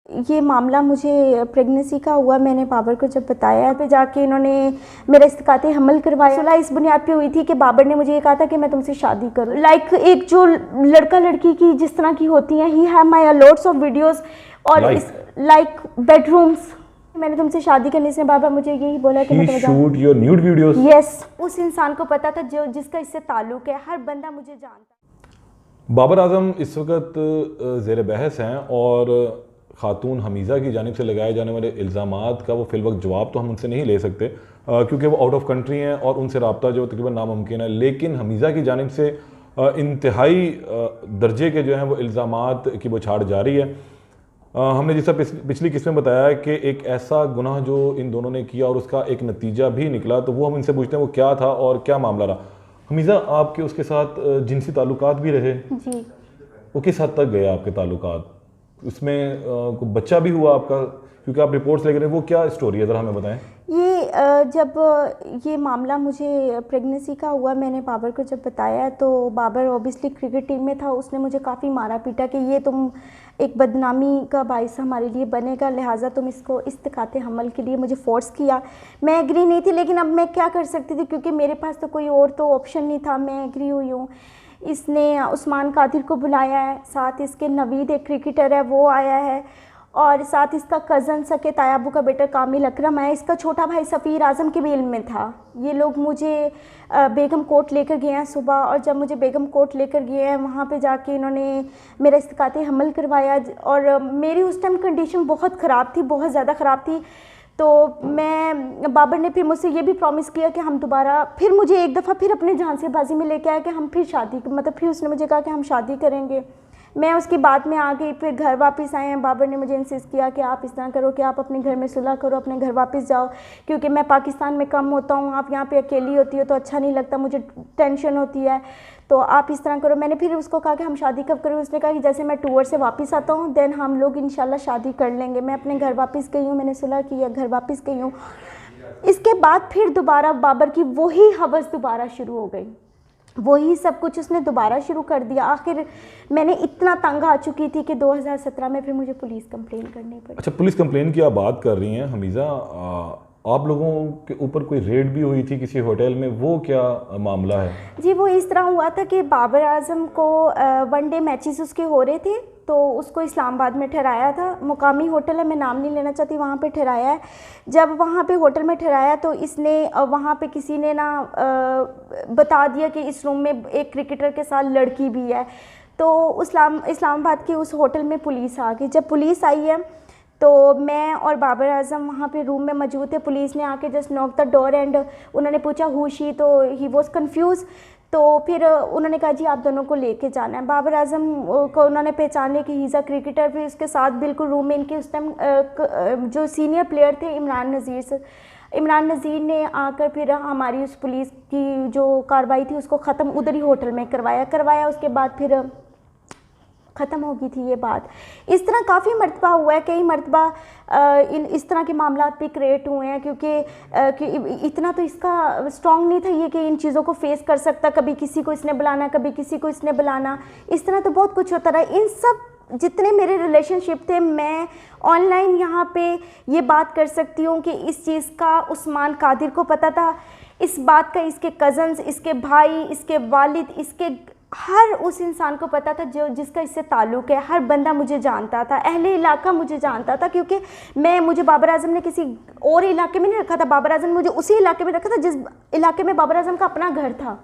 ये मामला मुझे प्रेगनेंसी का हुआ। मैंने बाबर को जब बताया पे जाके इन्होंने मेरा इस्तिकाते हमल करवाया। सुलह इस बुनियाद पे हुई थी कि बाबर ने मुझे ये कहा था कि मैं तुमसे शादी करूं। लाइक एक जो लड़का लड़की की जिस तरह की होती हैं, he have my lots of videos और लाइक बेडरूम्स। मैंने तुमसे शादी करने से बाबा मुझे यही बोला कि मैं shoot your nude videos. Yes, उस इंसान को पता था जो जिसका इससे ताल्लुक है। हर बंदा मुझे जानता। बाबर आजम इस वक्त ज़ेर बहस हैं और ख़ातून हमीज़ा की जानिब से लगाए जाने वाले इल्ज़ामात का वो फ़िलवक्त जवाब तो हम उनसे नहीं ले सकते क्योंकि वो आउट ऑफ कंट्री हैं और उनसे रब्ता जो तकरीबन नामुमकिन है। लेकिन हमीज़ा की जानिब से इंतहाई दर्जे के जो हैं वो इल्ज़ामात की बौछार जारी है। हमने जैसा पिछली किस्त में बताया कि एक ऐसा गुनाह जो इन दोनों ने किया और उसका एक नतीजा भी निकला, तो वो हम इनसे पूछते हैं वो क्या था और क्या मामला रहा। हमीज़ा, आपके उसके साथ जिनसी ताल्लुकात भी रहे जी। वो किस हद तक गए आपके ताल्लुकात? उसमें कोई बच्चा भी हुआ आपका, क्योंकि आप रिपोर्ट्स लेकर वो क्या स्टोरी है ज़रा हमें बताएं। ये जब ये मामला मुझे प्रेगनेंसी का हुआ, मैंने बाबर को जब बताया तो बाबर ऑब्वियसली क्रिकेट टीम में था। उसने मुझे काफ़ी मारा पीटा कि ये तुम एक बदनामी का बाइस हमारे लिए बनेगा, लिहाजा तुम इसको इस्तिकाते हमल के लिए मुझे फोर्स किया। मैं एग्री नहीं थी, लेकिन अब मैं क्या कर सकती थी क्योंकि मेरे पास तो कोई और तो ऑप्शन नहीं था। मैं एग्री हुई हूँ। इसने उस्मान कादिर को बुलाया है, साथ इसके नवीद एक क्रिकेटर है वो आया है, और साथ इसका कज़न सके तायाबू का बेटा कामिल अकरम है। इसका छोटा भाई सफ़ीर आज़म के भी इल्म में था। ये लोग मुझे बेगम कोट लेकर गए हैं सुबह, और जब मुझे बेगम कोट लेकर गए हैं वहाँ पे जाके इन्होंने मेरा इस्तिकाते हमल करवाया। और मेरी उस टाइम कंडीशन बहुत ख़राब थी, बहुत ज़्यादा ख़राब थी। तो मैं बाबर ने फिर मुझसे ये भी प्रॉमिस किया कि हम दोबारा फिर मुझे एक दफ़ा फिर अपने जान से बाजी में लेके आया कि हम फिर शादी, मतलब फिर उसने मुझे कहा कि हम शादी करेंगे। मैं उसकी बात में आ गई, फिर घर वापस आए हैं। बाबर ने मुझे इंसिस्ट किया कि आप इस तरह करो कि आप अपने घर में सुलह करो, अपने घर वापस जाओ, क्योंकि मैं पाकिस्तान में कम होता हूँ, आप यहाँ पे अकेली होती हो तो अच्छा नहीं लगता, मुझे टेंशन होती है, तो आप इस तरह करो। मैंने फिर उसको कहा कि हम शादी कब करें। उसने कहा कि जैसे मैं टूर से वापस आता हूँ देन हम लोग इंशाल्लाह शादी कर लेंगे। मैं अपने घर वापस गई हूँ, मैंने सुलह किया, घर वापस गई हूँ। इसके बाद फिर दोबारा बाबर की वही हवस दोबारा शुरू हो गई, वही सब कुछ उसने दोबारा शुरू कर दिया। आखिर मैंने इतना तंग आ चुकी थी कि 2017 में फिर मुझे पुलिस कंप्लेन करनी पड़ी। अच्छा, पुलिस कंप्लेन की आप बात कर रही हैं हमीज़ा, आप लोगों के ऊपर कोई रेड भी हुई थी किसी होटल में, वो क्या मामला है? जी, वो इस तरह हुआ था कि बाबर आजम को वनडे मैचेस उसके हो रहे थे, तो उसको इस्लामाबाद में ठहराया था। मुकामी होटल है, मैं नाम नहीं लेना चाहती, वहाँ पे ठहराया है। जब वहाँ पे होटल में ठहराया तो इसने वहाँ पे किसी ने ना बता दिया कि इस रूम में एक क्रिकेटर के साथ लड़की भी है। तो इस्लामाबाद के उस होटल में पुलिस आ गई। जब पुलिस आई है तो मैं और बाबर आजम वहाँ पे रूम में मौजूद थे। पुलिस ने आके just knock the door and उन्होंने पूछा हु शी, तो ही वॉज कन्फ्यूज़। तो फिर उन्होंने कहा जी आप दोनों को लेके जाना है। बाबर आजम को उन्होंने पहचान लिया कि ही इज़ अ क्रिकेटर। फिर उसके साथ बिल्कुल रूम में इनके उस टाइम जो सीनियर प्लेयर थे इमरान नज़ीर से, इमरान नज़ीर ने आकर फिर हमारी उस पुलिस की जो कार्रवाई थी उसको ख़त्म उधर ही होटल में करवाया। उसके बाद फिर ख़त्म हो गई थी ये बात। इस तरह काफ़ी मरतबा हुआ है, कई मरतबा इस तरह के मामला भी क्रिएट हुए हैं, क्योंकि इतना तो इसका स्ट्रॉन्ग नहीं था ये कि इन चीज़ों को फेस कर सकता। कभी किसी को इसने बुलाना, कभी किसी को इसने बुलाना, इस तरह तो बहुत कुछ होता रहा। इन सब जितने मेरे रिलेशनशिप थे, मैं ऑनलाइन यहाँ पे ये बात कर सकती हूँ कि इस चीज़ का उस्मान कादिर को पता था, इस बात का इसके कज़न्स, इसके भाई, इसके वालिद, इसके हर उस इंसान को पता था जो जिसका इससे ताल्लुक़ है। हर बंदा मुझे जानता था, अहले इलाका मुझे जानता था, क्योंकि मुझे बाबर आजम ने किसी और इलाके में नहीं रखा था। बाबर आजम ने मुझे उसी इलाके में रखा था जिस इलाके में बाबर आजम का अपना घर था।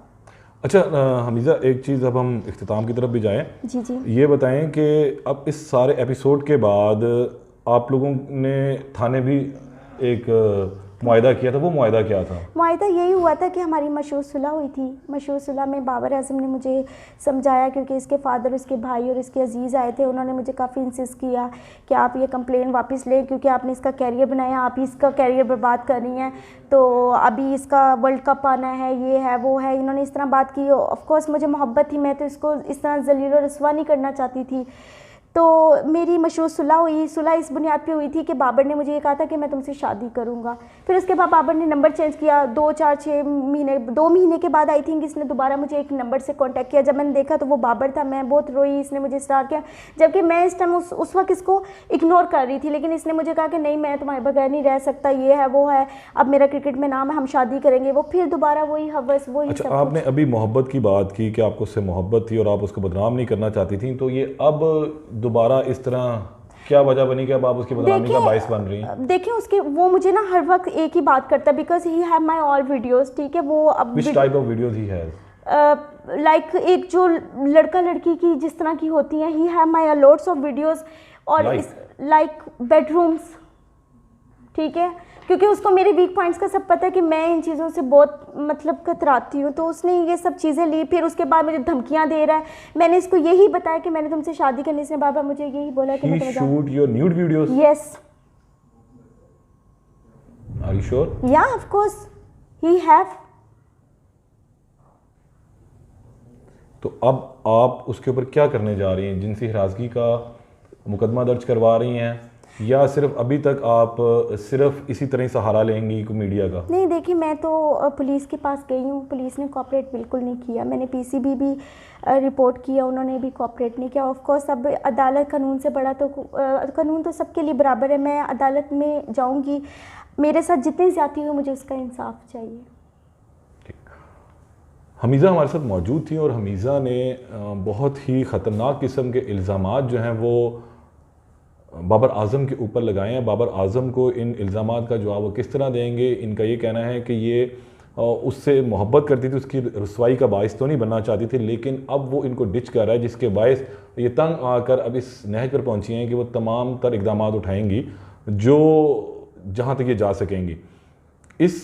अच्छा हमीज़ा, एक चीज़ अब हम इख्तिताम की तरफ भी जाएँ। जी जी। ये बताएं कि अब इस सारे एपिसोड के बाद आप लोगों ने थाने भी एक मुआहदा किया था, वो मुआहदा क्या था? मुआहदा यही हुआ था कि हमारी मशहूर सुलह हुई थी। मशहूर सुलह में बाबर आजम ने मुझे समझाया, क्योंकि इसके फादर, इसके भाई और इसके अजीज़ आए थे। उन्होंने मुझे काफ़ी इंसिस्ट किया कि आप ये कंप्लेन वापस लें, क्योंकि आपने इसका कैरियर बनाया, आप ही इसका कैरियर बर्बाद कर रही हैं, तो अभी इसका वर्ल्ड कप आना है, ये है वो है। इन्होंने इस तरह बात की। ऑफ कोर्स मुझे मोहब्बत थी, मैं तो इसको इस तरह ज़लील और रसवा नहीं करना चाहती थी। तो मेरी मशरूत सुलह हुई। सुलह इस बुनियाद पे हुई थी कि बाबर ने मुझे ये कहा था कि मैं तुमसे शादी करूँगा। फिर उसके बाद बाबर ने नंबर चेंज किया। 2 महीने के बाद आई थिंक इसने दोबारा मुझे एक नंबर से कांटेक्ट किया। जब मैंने देखा तो वो बाबर था। मैं बहुत रोई, इसने मुझे इसरार किया, जबकि मैं इस टाइम उस वक्त इसको इग्नोर कर रही थी। लेकिन इसने मुझे कहा कि नहीं, मैं तुम्हारे बगैर नहीं रह सकता, ये है वो है, अब मेरा क्रिकेट में नाम है, हम शादी करेंगे। वो फिर दोबारा वही हवस, वही अच्छा, सब आपने अभी मोहब्बत की बात की कि आपको उससे मोहब्बत थी और आप उसको बदनाम नहीं करना चाहती थी, तो ये अब दोबारा इस तरह क्या वजह बनी कि अब आप उसकी बदनामी का बाइस बन रही हैं? देखिए उसके वो मुझे ना हर वक्त एक ही बात करता है, because he have my all videos. ठीक है, वो अब which type of videos he has? Like एक जो लड़का लड़की की जिस तरह की होती हैं, he have my lots of videos. और लाइक बेडरूम्स, ठीक है, क्योंकि उसको मेरे वीक पॉइंट्स का सब पता है कि मैं इन चीज़ों से बहुत मतलब कतराती हूँ। तो उसने ये सब चीज़ें ली। फिर उसके बाद मुझे धमकियाँ दे रहा है। मैंने इसको यही बताया कि मैंने तुमसे शादी करनी, इसने बाबा मुझे यही बोला कि मैं तुम्हें shoot your nude videos? Yes. Are you sure? Yeah of course he have. तो अब आप उसके ऊपर क्या करने जा रही हैं? जिनसी हिरासगी का मुकदमा दर्ज करवा रही हैं या सिर्फ अभी तक आप सिर्फ इसी तरह सहारा लेंगी मीडिया का? नहीं, देखिए मैं तो पुलिस के पास गई हूँ, पुलिस ने कोऑपरेट बिल्कुल नहीं किया। मैंने पीसीबी भी रिपोर्ट किया, उन्होंने भी कोऑपरेट नहीं किया। ऑफ कोर्स अब अदालत कानून से बड़ा, तो कानून तो सबके लिए बराबर है। मैं अदालत में जाऊँगी, मेरे साथ जितनी ज़्यादती हुई मुझे उसका इंसाफ चाहिए। हमीज़ा हमारे साथ मौजूद थी और हमीज़ा ने बहुत ही ख़तरनाक किस्म के इल्ज़ामात जो हैं वो बाबर आज़म के ऊपर लगाए हैं। बाबर आज़म को इन इल्ज़ामात का जवाब वो किस तरह देंगे? इनका ये कहना है कि ये उससे मोहब्बत करती थी, उसकी रसवाई का बाइस तो नहीं बनना चाहती थी, लेकिन अब वो इनको डिच कर रहा है, जिसके बायस ये तंग आकर अब इस नहज पर पहुँची हैं कि वो तमाम तर इक़दाम उठाएंगी जो जहाँ तक ये जा सकेंगी। इस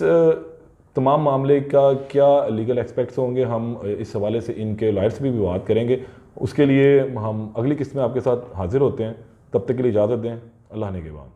तमाम मामले का क्या लीगल एस्पेक्ट्स होंगे, हम इस हवाले से इनके लॉयर से भी बात करेंगे। उसके लिए हम अगली किस्त में आपके साथ हाजिर होते हैं। तब तक के लिए इजाज़त दें। अल्लाह ने के बाद।